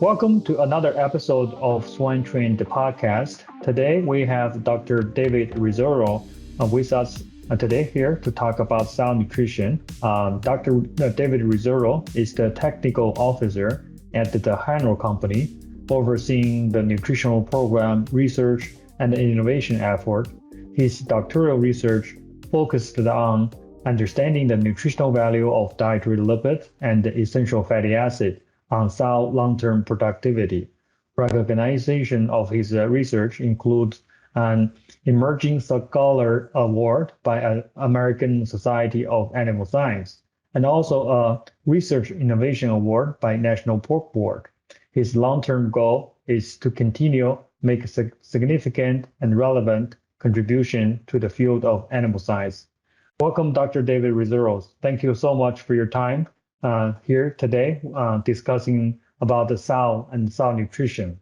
Welcome to another episode of Swine Trends, the podcast. Today we have Dr. David Rosero with us today here to talk about sow nutrition. Dr. David Rosero is the technical officer at the Hanor company, overseeing the nutritional program, research, and the innovation effort. His doctoral research focused on understanding the nutritional value of dietary lipids and the essential fatty acid on sow long-term productivity. Recognition of his research includes an Emerging Scholar Award by the American Society of Animal Science, and also a Research Innovation Award by National Pork Board. His long-term goal is to continue make a significant and relevant contribution to the field of animal science. Welcome, Dr. David Rosero. Thank you so much for your time here today discussing about the sow and sow nutrition.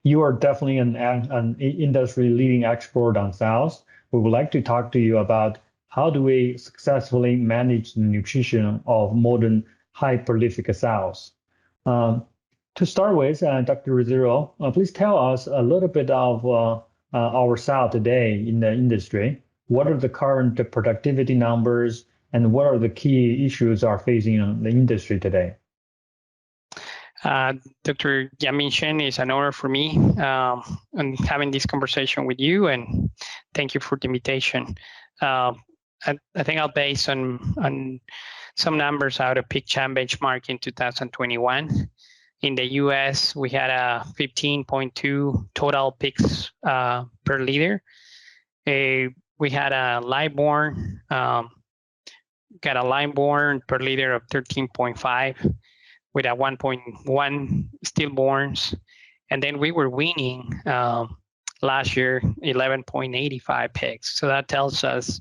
You are definitely an industry leading expert on sows. We would like to talk to you about how do we successfully manage the nutrition of modern high prolific sows. To start with, Dr. Rosero, please tell us a little bit of our sow today in the industry. What are the current productivity numbers and what are the key issues are facing the industry today? Dr. Yanbin Shen, is an honor for me and having this conversation with you, and thank you for the invitation. I think I'll base on some numbers out of PigCham benchmark in 2021. In the US, we had a 15.2 total pigs per liter. We had a live-born, got a live-born per liter of 13.5 with a 1.1 stillborns. And then we were weaning last year 11.85 pigs. So that tells us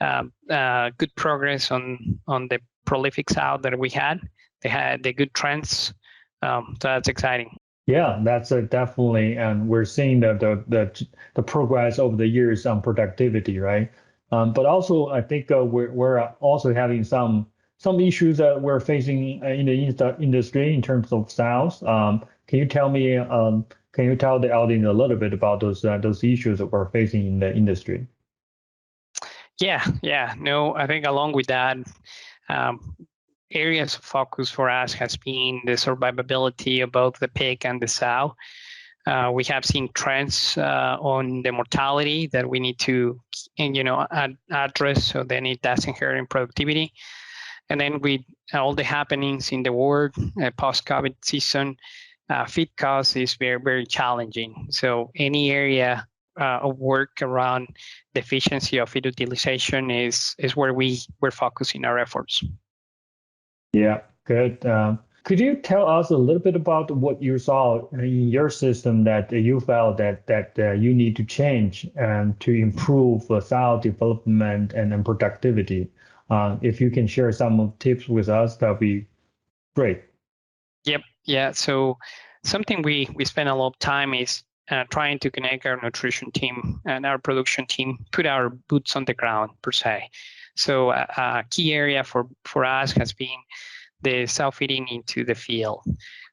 good progress on the prolific sow that we had. They had the good trends. So that's exciting. Yeah, that's definitely, and we're seeing the progress over the years on productivity, right? But also, I think we're also having some issues that we're facing in the industry in terms of sows. Can you tell me? Can you tell the audience a little bit about those issues that we're facing in the industry? Yeah. No, I think along with that, areas of focus for us has been the survivability of both the pig and the sow. We have seen trends on the mortality that we need to, address so then it doesn't hurt in productivity. And then with all the happenings in the world post-COVID season, feed cost is very, very challenging. So any area of work around deficiency of feed utilization is where we're focusing our efforts. Yeah, good. Could you tell us a little bit about what you saw in your system that you felt that you need to change and to improve sow development and then productivity? If you can share some tips with us, that'd be great. Yep. Yeah. So something we spend a lot of time is trying to connect our nutrition team and our production team, put our boots on the ground per se. So a key area for us has been the sow feeding into the field.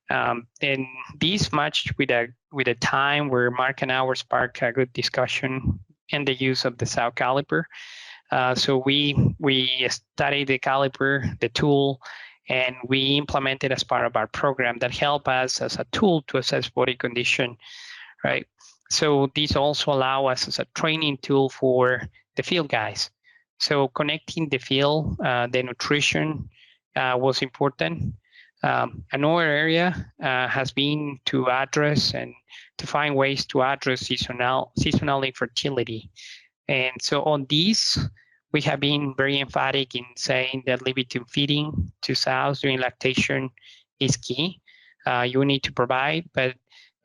And this matched with a time where Mark and I sparked a good discussion and the use of the sow caliper. So we studied the caliper, the tool, and we implemented as part of our program that help us as a tool to assess body condition, right? So these also allow us as a training tool for the field guys. So connecting the field, the nutrition was important. Another area has been to address and to find ways to address seasonal infertility. And so on these, we have been very emphatic in saying that limited feeding to sows during lactation is key. You need to provide, but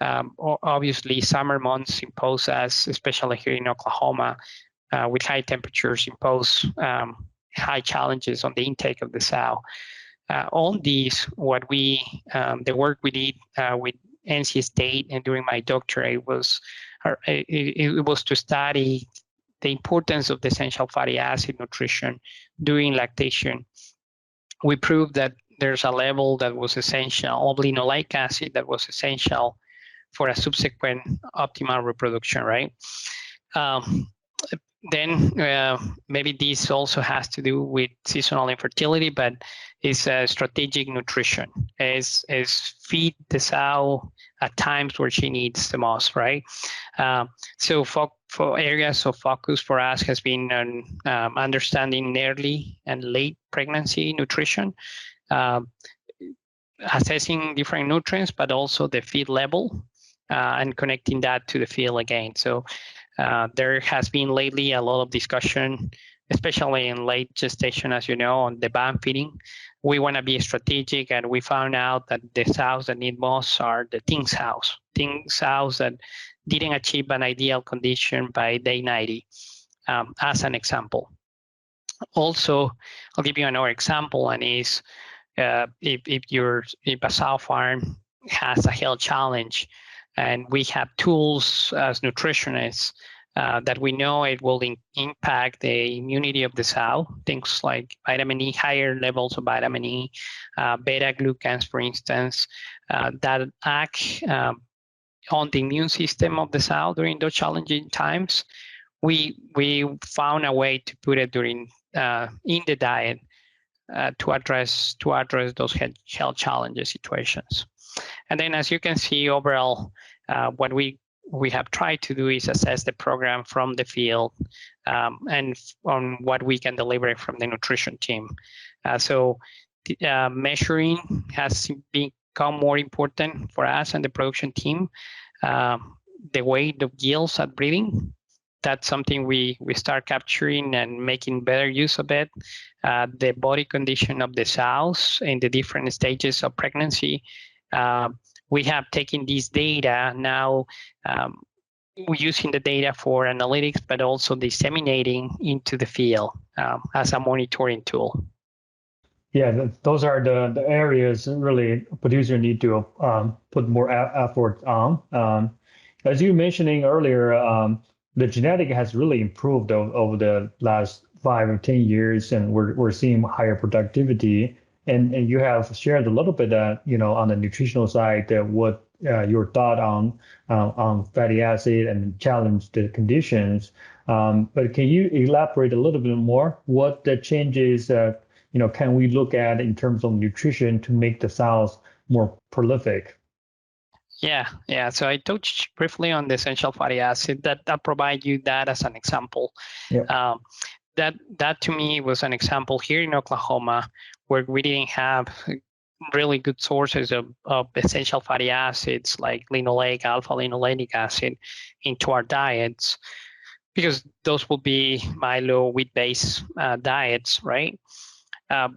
obviously summer months impose us, especially here in Oklahoma, with high temperatures impose high challenges on the intake of the sow. On these, the work we did with NC State and during my doctorate was to study the importance of the essential fatty acid nutrition during lactation. We proved that there's a level that was essential of linoleic acid that was essential for a subsequent optimal reproduction, right? Then maybe this also has to do with seasonal infertility, but it's strategic nutrition. Is feed the sow at times where she needs the most, right? So for areas of focus for us has been on understanding early and late pregnancy nutrition, assessing different nutrients, but also the feed level, and connecting that to the field again. So there has been lately a lot of discussion, especially in late gestation, as you know, on the BAM feeding. We want to be strategic, and we found out that the sows that need most are the teen sows that didn't achieve an ideal condition by day 90, as an example. Also, I'll give you another example, and is if a sow farm has a health challenge, and we have tools as nutritionists that we know it will impact the immunity of the sow, things like vitamin E, higher levels of vitamin E, beta glucans, for instance, that act on the immune system of the sow during those challenging times. We found a way to put it during in the diet to address those health challenges situations. And then, as you can see, overall, what we have tried to do is assess the program from the field and on what we can deliver from the nutrition team. So measuring has become more important for us and the production team. The weight of yields at breeding, that's something we start capturing and making better use of it. The body condition of the sows in the different stages of pregnancy. We have taken these data now, we're using the data for analytics, but also disseminating into the field as a monitoring tool. Yeah, those are the areas really producer need to put more effort on. As you mentioning earlier, the genetic has really improved over the last 5 or 10 years, and we're seeing higher productivity. And you have shared a little bit, on the nutritional side, what your thought on fatty acid and challenge the conditions. But can you elaborate a little bit more what the changes can we look at in terms of nutrition to make the sows more prolific? Yeah. So I touched briefly on the essential fatty acid. That provide you that as an example. Yeah. That to me was an example here in Oklahoma where we didn't have really good sources of essential fatty acids like linoleic, alpha linolenic acid into our diets, because those will be milo wheat-based diets, right?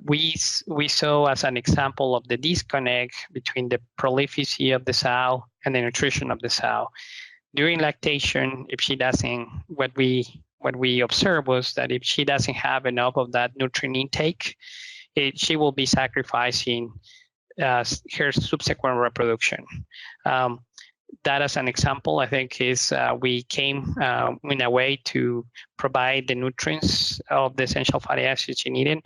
We saw as an example of the disconnect between the prolificity of the sow and the nutrition of the sow. During lactation, if she doesn't, what we observed was that if she doesn't have enough of that nutrient intake, she will be sacrificing her subsequent reproduction. That as an example, I think is we came in a way to provide the nutrients of the essential fatty acids she needed.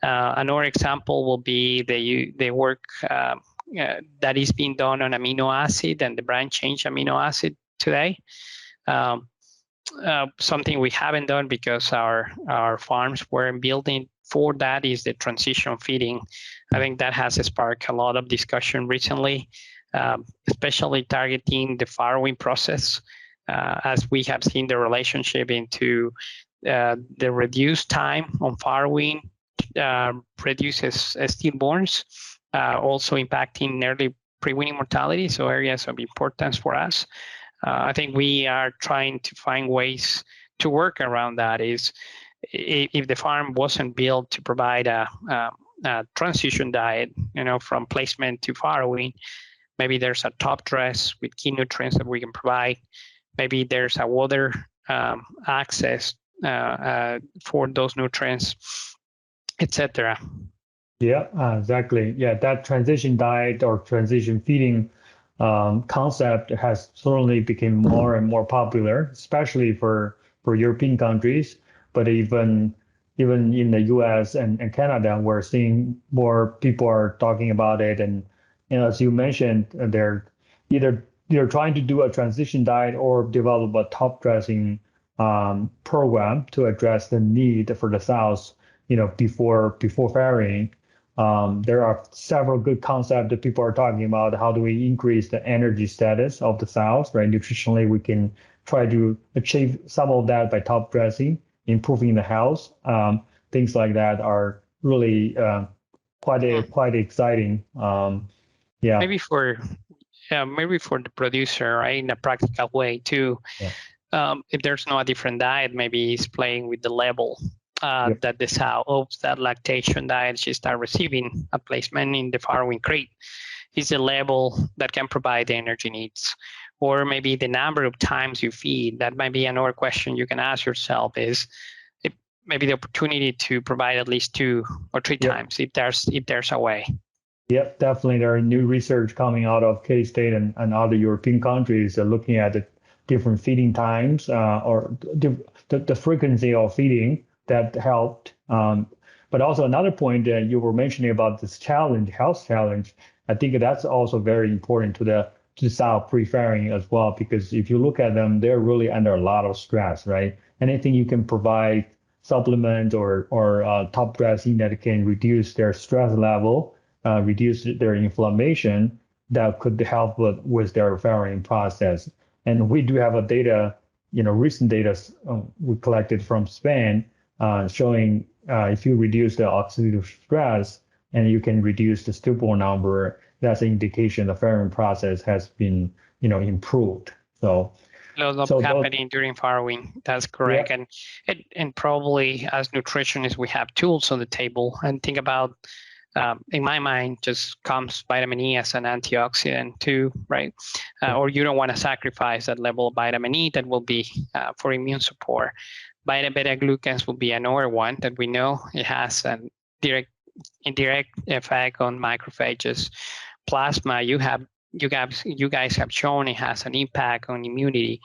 Another example will be the work that is being done on amino acid and the branch change amino acid today. Something we haven't done because our farms weren't building for that is the transition feeding. I think that has sparked a lot of discussion recently, especially targeting the farrowing process, as we have seen the relationship into the reduced time on farrowing reduces stillborns, also impacting early pre-weaning mortality, so areas of importance for us. I think we are trying to find ways to work around that. Is if the farm wasn't built to provide a transition diet, from placement to farrowing, maybe there's a top dress with key nutrients that we can provide. Maybe there's a water access for those nutrients, etc. Yeah, exactly. Yeah, that transition diet or transition feeding concept has certainly become more and more popular, especially for European countries. But even even in the US and Canada, we're seeing more people are talking about it. And as you mentioned, they're trying to do a transition diet or develop a top dressing program to address the need for the sows, before farrowing. There are several good concepts that people are talking about. How do we increase the energy status of the sows, right? Nutritionally, we can try to achieve some of that by top dressing, improving the health. Things like that are really quite exciting. Yeah. Maybe for the producer, right, in a practical way too. Yeah. If there's no different diet, maybe he's playing with the level Yep. that the sow hopes that lactation diet she start receiving a placement in the farrowing crate is a level that can provide the energy needs. Or maybe the number of times you feed. That might be another question you can ask yourself is maybe the opportunity to provide at least 2 or 3 Yep. times if there's a way. Yep, definitely. There are new research coming out of K-State and other European countries looking at the different feeding times or the frequency of feeding that helped. But also another point that you were mentioning about this health challenge, I think that's also very important to sow pre-farrowing as well, because if you look at them, they're really under a lot of stress, right? Anything you can provide supplement or top dressing that can reduce their stress level, reduce their inflammation, that could help with their farrowing process. And we do have a data, recent data we collected from Spain showing if you reduce the oxidative stress and you can reduce the stillborn number, that's an indication the farrowing process has been, improved. So Lots of happening during farrowing. That's correct. Yeah. And probably as nutritionists, we have tools on the table. And think about, in my mind, just comes vitamin E as an antioxidant too, right? Or you don't want to sacrifice that level of vitamin E that will be for immune support. Beta glucans will be another one that we know it has an indirect effect on macrophages. Plasma, you guys have shown it has an impact on immunity.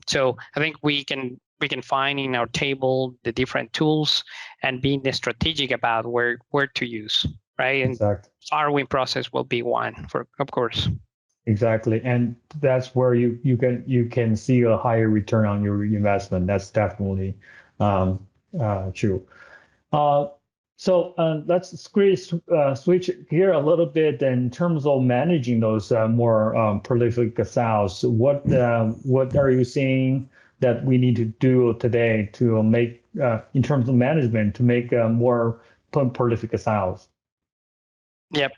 So I think we can find in our table the different tools and being strategic about where to use, right? And Exactly. farrowing process will be one, of course. Exactly, and that's where you can see a higher return on your investment. That's definitely true. So let's switch gear a little bit in terms of managing those more prolific sows. What are you seeing that we need to do today to make in terms of management to make more prolific sows? Yep.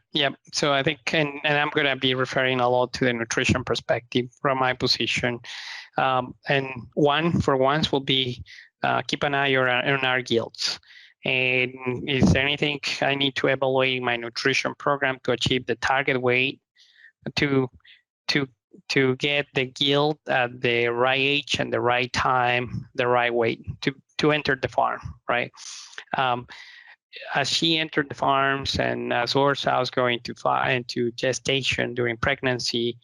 So I think, and I'm going to be referring a lot to the nutrition perspective from my position. And one for once will be keep an eye on our yields. And is there anything I need to evaluate my nutrition program to achieve the target weight to get the yield at the right age and the right time, the right weight to enter the farm, right? As she entered the farms and as our sows going into gestation during pregnancy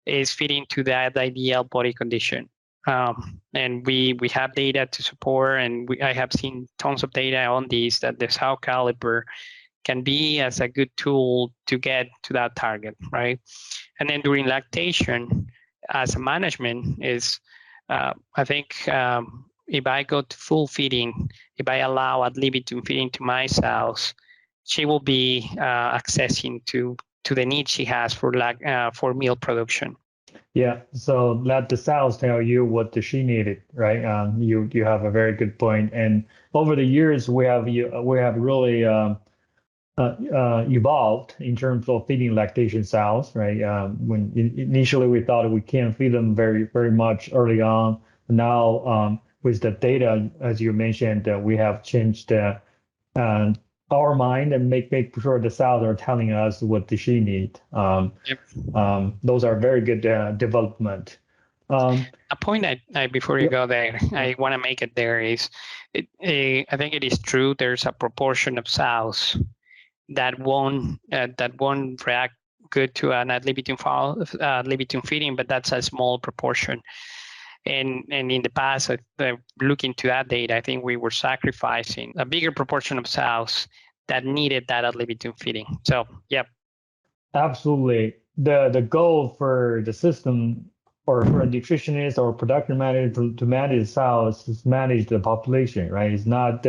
is fitting to that ideal body condition. And we have data to support, and I have seen tons of data on these that the sow caliber can be as a good tool to get to that target, right? And then during lactation, as a management is, I think if I go to full feeding, if I allow ad libitum feeding to my sows, she will be accessing to the need she has for meal production. Yeah, so let the sows tell you what she needed, right? You have a very good point. And over the years, we have really evolved in terms of feeding lactation sows, right? When initially we thought we can't feed them very much early on. Now, with the data, as you mentioned, we have changed our mind and make sure the sows are telling us what does she need. Those are very good development. A point before you go there, I want to make it there is, I think it is true. There's a proportion of sows that won't react good to an ad libitum feeding, but that's a small proportion. And in the past, looking to that data, I think we were sacrificing a bigger proportion of sows that needed that ad libitum feeding. So, yep. Absolutely. The goal for the system or for a nutritionist or production manager to manage sows is manage the population, right? It's not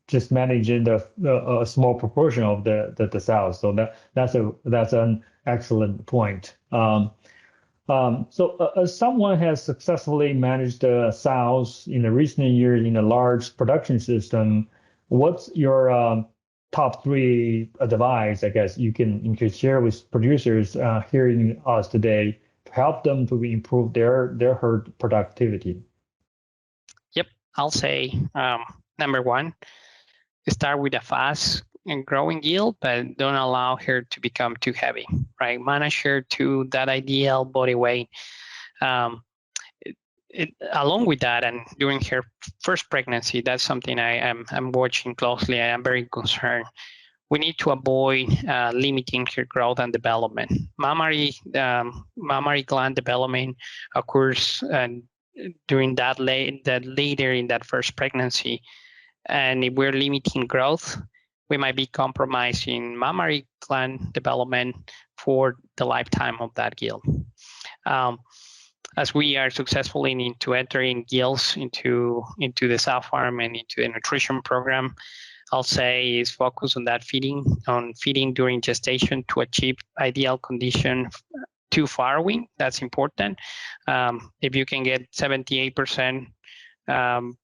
just managing a small proportion of the sows. So that's an excellent point. As someone has successfully managed the sows in the recent years in a large production system, what's your top three advice, I guess, you can share with producers hearing us today to help them to improve their herd productivity? Yep, I'll say number one, start with a fast and growing yield, but don't allow her to become too heavy, right? Manage her to that ideal body weight. Along with that, and during her first pregnancy, that's something I'm watching closely. I am very concerned. We need to avoid limiting her growth and development. Mammary gland development occurs during that later in that first pregnancy, and if we're limiting growth, we might be compromising mammary gland development for the lifetime of that gill. As we are successfully into entering gills into the sow farm and into the nutrition program, I'll say is focus on that feeding during gestation to achieve ideal condition to farrowing. That's important. If you can get 78%,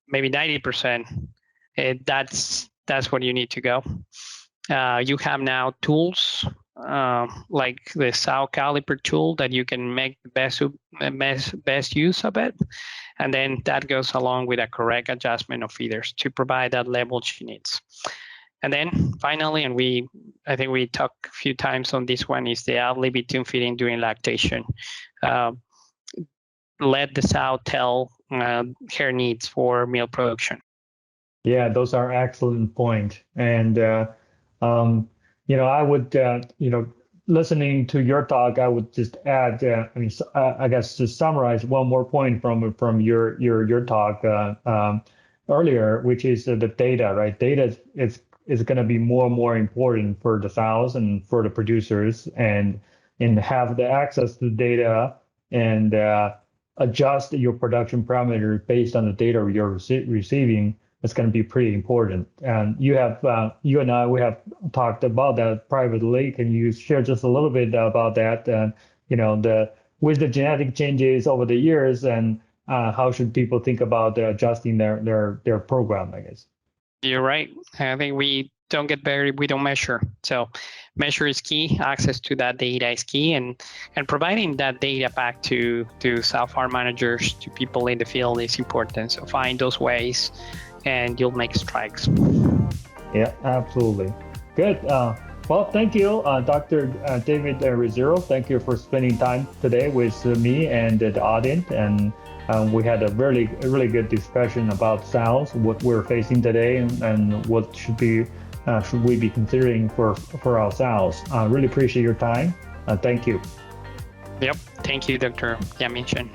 maybe 90%, that's what you need to go. You have now tools like the sow caliper tool that you can make the best use of it. And then that goes along with a correct adjustment of feeders to provide that level she needs. And then finally, and I think we talked a few times on this one, is the ad libitum feeding during lactation. Let the sow tell her needs for milk production. Yeah, those are excellent points. And I would listening to your talk, I would just add, I guess to summarize one more point from your talk earlier, which is the data, right? Data is going to be more and more important for the sows and for the producers, and have the access to data and adjust your production parameters based on the data you're receiving. It's going to be pretty important. And you and I, we have talked about that privately. Can you share just a little bit about that? With the genetic changes over the years, and how should people think about adjusting their program, I guess? You're right. I think we don't measure. So measure is key. Access to that data is key, and providing that data back to sow farm managers, to people in the field is important. So find those ways, and you'll make strides. Yeah, absolutely. Good. Well, thank you, Dr. David Rosero. Thank you for spending time today with me and the audience. And we had a really good discussion about sows, what we're facing today, and what should we be considering for our sows. Really appreciate your time. Thank you. Yep. Thank you, Dr. Yanbin Shen.